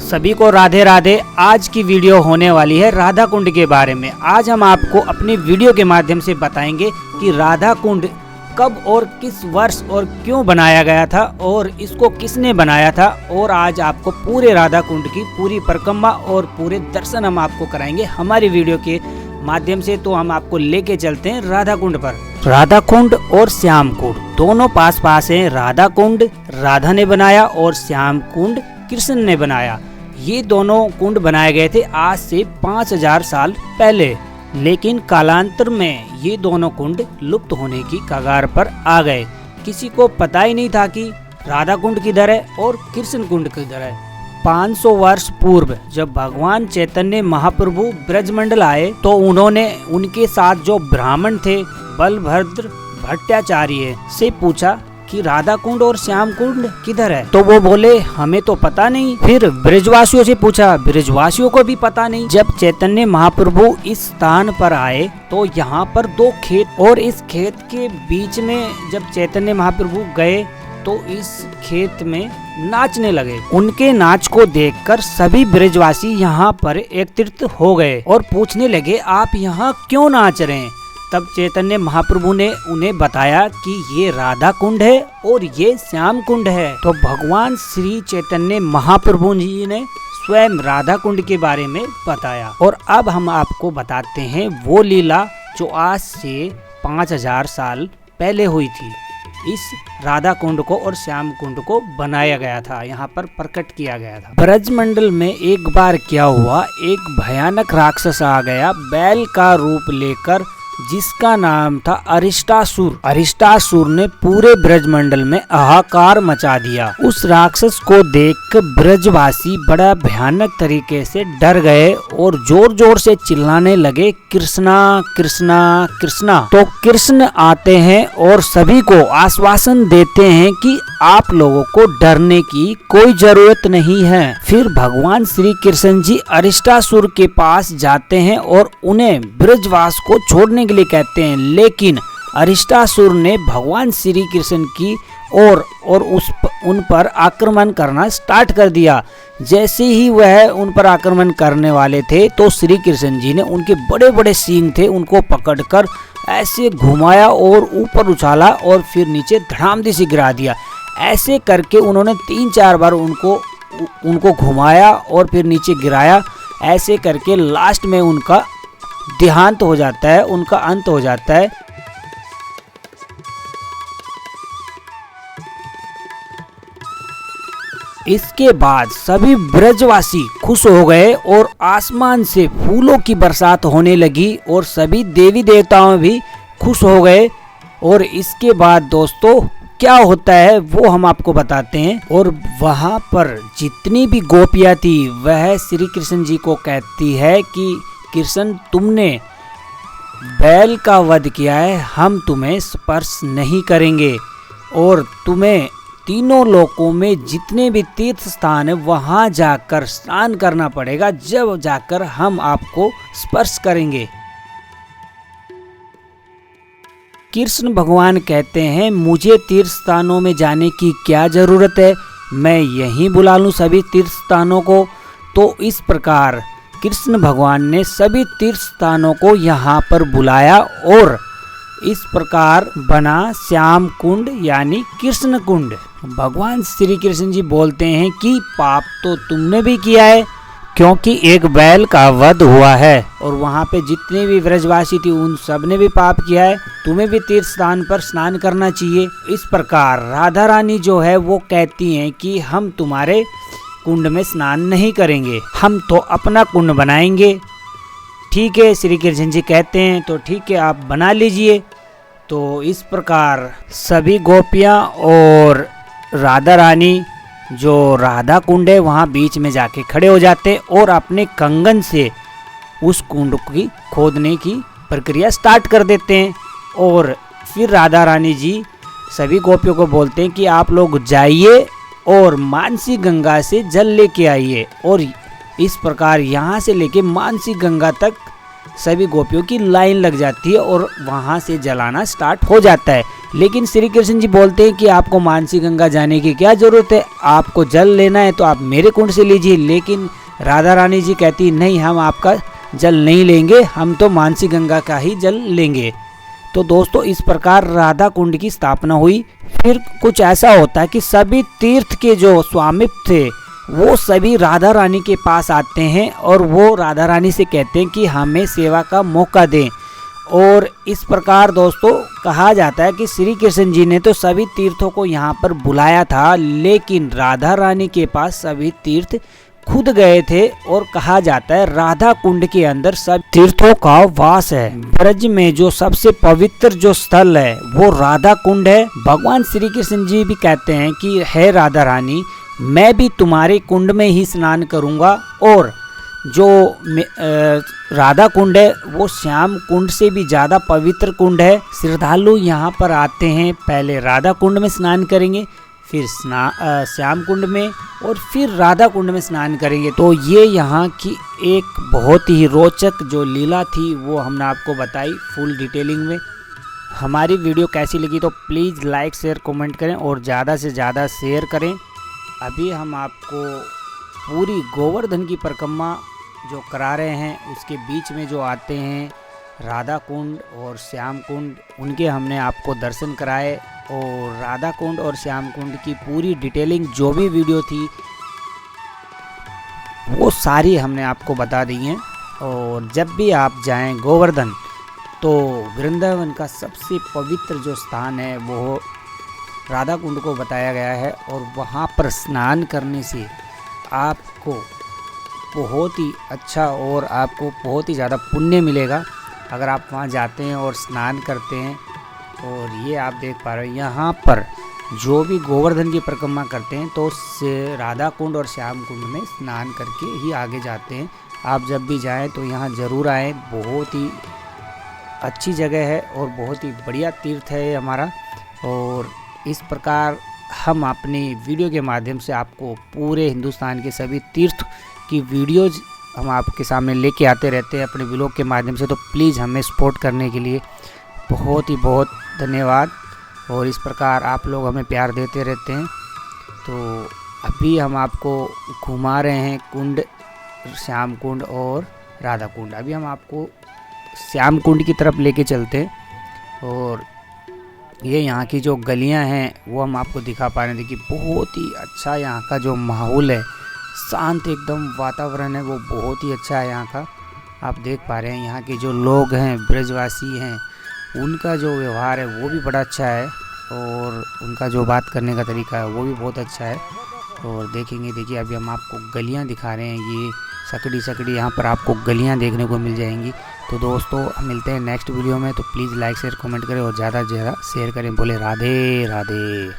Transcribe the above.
सभी को राधे राधे। आज की वीडियो होने वाली है राधा कुंड के बारे में। आज हम आपको अपनी वीडियो के माध्यम से बताएंगे कि राधा कुंड कब और किस वर्ष और क्यों बनाया गया था और इसको किसने बनाया था। और आज आपको पूरे राधा कुंड की पूरी परिक्रमा और पूरे दर्शन हम आपको कराएंगे हमारी वीडियो के माध्यम से। तो हम आपको लेके चलते हैं राधा कुंड पर। राधा कुंड और श्याम कुंड दोनों पास पास हैं। राधा कुंड राधा ने बनाया और श्याम कुंड कृष्ण ने बनाया। ये दोनों कुंड बनाए गए थे आज से 5000 साल पहले, लेकिन कालांतर में ये दोनों कुंड लुप्त होने की कगार पर आ गए। किसी को पता ही नहीं था कि राधा कुंड किधर है और कृष्ण कुंड किधर है। 500 वर्ष पूर्व जब भगवान चैतन्य महाप्रभु ब्रजमंडल आए तो उन्होंने उनके साथ जो ब्राह्मण थे बलभद्र भट्टाचार्य से पूछा कि राधा कुंड और श्याम कुंड किधर है। तो वो बोले हमें तो पता नहीं। फिर ब्रजवासियों से पूछा, ब्रजवासियों को भी पता नहीं। जब चैतन्य महाप्रभु इस स्थान पर आए तो यहाँ पर 2 खेत और इस खेत के बीच में जब चैतन्य महाप्रभु गए तो इस खेत में नाचने लगे। उनके नाच को देखकर सभी ब्रजवासी यहाँ पर एकत्रित हो गए और पूछने लगे आप यहाँ क्यों नाच रहे हैं। तब चैतन्य महाप्रभु ने उन्हें बताया कि ये राधा कुंड है और ये श्याम कुंड है। तो भगवान श्री चैतन्य महाप्रभु जी ने स्वयं राधा कुंड के बारे में बताया। और अब हम आपको बताते हैं वो लीला जो आज से 5000 साल पहले हुई थी। इस राधा कुंड को और श्याम कुंड को बनाया गया था, यहाँ पर प्रकट किया गया था। ब्रजमंडल में एक बार क्या हुआ, एक भयानक राक्षस आ गया बैल का रूप लेकर, जिसका नाम था अरिष्टासुर। अरिष्टासुर ने पूरे ब्रजमंडल में हाहाकार मचा दिया। उस राक्षस को देखकर ब्रजवासी बड़ा भयानक तरीके से डर गए और जोर जोर से चिल्लाने लगे कृष्णा कृष्णा कृष्णा। तो कृष्ण आते हैं और सभी को आश्वासन देते हैं कि आप लोगों को डरने की कोई जरूरत नहीं है। फिर भगवान श्री कृष्ण जी अरिष्टासुर के पास जाते हैं और उन्हें ब्रजवास को छोड़ने के लिए कहते हैं, लेकिन अरिष्टासुर ने भगवान श्री कृष्ण की और उन पर आक्रमण करना स्टार्ट कर दिया। जैसे ही वह उन पर आक्रमण करने वाले थे तो श्री कृष्ण जी ने उनके बड़े बड़े सींग थे उनको पकड़कर ऐसे घुमाया और ऊपर उछाला और फिर नीचे धड़ामदी से गिरा दिया। ऐसे करके उन्होंने 3-4 बार उनको घुमाया और फिर नीचे गिराया। ऐसे करके लास्ट में उनका देहांत हो जाता है, उनका अंत हो जाता है। इसके बाद सभी ब्रजवासी खुश हो गए और आसमान से फूलों की बरसात होने लगी और सभी देवी देवताओं भी खुश हो गए। और इसके बाद दोस्तों क्या होता है वो हम आपको बताते हैं। और वहाँ पर जितनी भी गोपियाँ थी वह श्री कृष्ण जी को कहती है कि कृष्ण तुमने बैल का वध किया है, हम तुम्हें स्पर्श नहीं करेंगे और तुम्हें तीनों लोकों में जितने भी तीर्थ स्थान है वहां जाकर स्नान करना पड़ेगा, जब जाकर हम आपको स्पर्श करेंगे। कृष्ण भगवान कहते हैं मुझे तीर्थ स्थानों में जाने की क्या जरूरत है, मैं यहीं बुला लूं सभी तीर्थ स्थानों को। तो इस प्रकार कृष्ण भगवान ने सभी तीर्थ स्थानों को यहाँ पर बुलाया और इस प्रकार बना श्याम कुंड यानी कृष्ण कुंड। भगवान श्री कृष्ण जी बोलते हैं कि पाप तो तुमने भी किया है क्योंकि एक बैल का वध हुआ है और वहाँ पे जितने भी ब्रजवासी थी उन सब ने भी पाप किया है, तुम्हें भी तीर्थ स्थान पर स्नान करना चाहिए। इस प्रकार राधा रानी जो है वो कहती हैं कि हम तुम्हारे कुंड में स्नान नहीं करेंगे, हम तो अपना कुंड बनाएंगे। ठीक है, श्री कृष्ण जी कहते हैं तो ठीक है आप बना लीजिए। तो इस प्रकार सभी गोपियाँ और राधा रानी जो राधा कुंड है वहाँ बीच में जाके खड़े हो जाते और अपने कंगन से उस कुंड की खोदने की प्रक्रिया स्टार्ट कर देते हैं। और फिर राधा रानी जी सभी गोपियों को बोलते हैं कि आप लोग जाइए और मानसी गंगा से जल लेके आइए। और इस प्रकार यहाँ से लेके मानसी गंगा तक सभी गोपियों की लाइन लग जाती है और वहाँ से जलाना स्टार्ट हो जाता है। लेकिन श्री कृष्ण जी बोलते हैं कि आपको मानसी गंगा जाने की क्या ज़रूरत है, आपको जल लेना है तो आप मेरे कुंड से लीजिए। लेकिन राधा रानी जी कहती नहीं, हम आपका जल नहीं लेंगे, हम तो मानसी गंगा का ही जल लेंगे। तो दोस्तों इस प्रकार राधा कुंड की स्थापना हुई। फिर कुछ ऐसा होता है कि सभी तीर्थ के जो स्वामित्व थे वो सभी राधा रानी के पास आते हैं और वो राधा रानी से कहते हैं कि हमें सेवा का मौका दें। और इस प्रकार दोस्तों कहा जाता है कि श्री कृष्ण जी ने तो सभी तीर्थों को यहाँ पर बुलाया था, लेकिन राधा रानी के पास सभी तीर्थ खुद गए थे। और कहा जाता है राधा कुंड के अंदर सब तीर्थों का वास है। ब्रज में जो सबसे पवित्र जो स्थल है वो राधा कुंड है। भगवान श्री कृष्ण जी भी कहते हैं कि हे राधा रानी, मैं भी तुम्हारे कुंड में ही स्नान करूंगा। और जो राधा कुंड है वो श्याम कुंड से भी ज़्यादा पवित्र कुंड है। श्रद्धालु यहाँ पर आते हैं, पहले राधा कुंड में स्नान करेंगे, फिर श्याम कुंड में और फिर राधा कुंड में स्नान करेंगे। तो ये यहाँ की एक बहुत ही रोचक जो लीला थी वो हमने आपको बताई फुल डिटेलिंग में। हमारी वीडियो कैसी लगी तो प्लीज़ लाइक शेयर कमेंट करें और ज़्यादा से ज़्यादा शेयर करें। अभी हम आपको पूरी गोवर्धन की परिक्रमा जो करा रहे हैं, उसके बीच में जो आते हैं राधा कुंड और श्याम कुंड, उनके हमने आपको दर्शन कराए। और राधा कुंड और श्याम कुंड की पूरी डिटेलिंग जो भी वीडियो थी वो सारी हमने आपको बता दी हैं। और जब भी आप जाएं गोवर्धन तो वृंदावन का सबसे पवित्र जो स्थान है वो राधा कुंड को बताया गया है। और वहाँ पर स्नान करने से आपको बहुत ही अच्छा और आपको बहुत ही ज़्यादा पुण्य मिलेगा अगर आप वहाँ जाते हैं और स्नान करते हैं। और ये आप देख पा रहे हो यहाँ पर जो भी गोवर्धन की परिक्रमा करते हैं तो राधा कुंड और श्याम कुंड में स्नान करके ही आगे जाते हैं। आप जब भी जाएं तो यहाँ ज़रूर आएँ, बहुत ही अच्छी जगह है और बहुत ही बढ़िया तीर्थ है ये हमारा। और इस प्रकार हम अपनी वीडियो के माध्यम से आपको पूरे हिंदुस्तान के सभी तीर्थ की वीडियोज़ हम आपके सामने लेके आते रहते हैं अपने ब्लॉग के माध्यम से। तो प्लीज़ हमें सपोर्ट करने के लिए बहुत धन्यवाद। और इस प्रकार आप लोग हमें प्यार देते रहते हैं। तो अभी हम आपको घुमा रहे हैं कुंड, श्याम कुंड और राधा कुंड। अभी हम आपको श्याम कुंड की तरफ लेके चलते हैं और ये यहाँ की जो गलियाँ हैं वो हम आपको दिखा पा रहे हैं। देखिए बहुत ही अच्छा यहाँ का जो माहौल है, शांत एकदम वातावरण है, वो बहुत ही अच्छा है यहाँ का। आप देख पा रहे हैं यहाँ के जो लोग हैं, ब्रजवासी हैं, उनका जो व्यवहार है वो भी बड़ा अच्छा है और उनका जो बात करने का तरीका है वो भी बहुत अच्छा है। और देखिए अभी हम आपको गलियाँ दिखा रहे हैं, ये सकड़ी यहाँ पर आपको गलियाँ देखने को मिल जाएंगी। तो दोस्तों मिलते हैं नेक्स्ट वीडियो में। तो प्लीज़ लाइक शेयर कमेंट करें और ज़्यादा से ज़्यादा शेयर करें। बोले राधे राधे।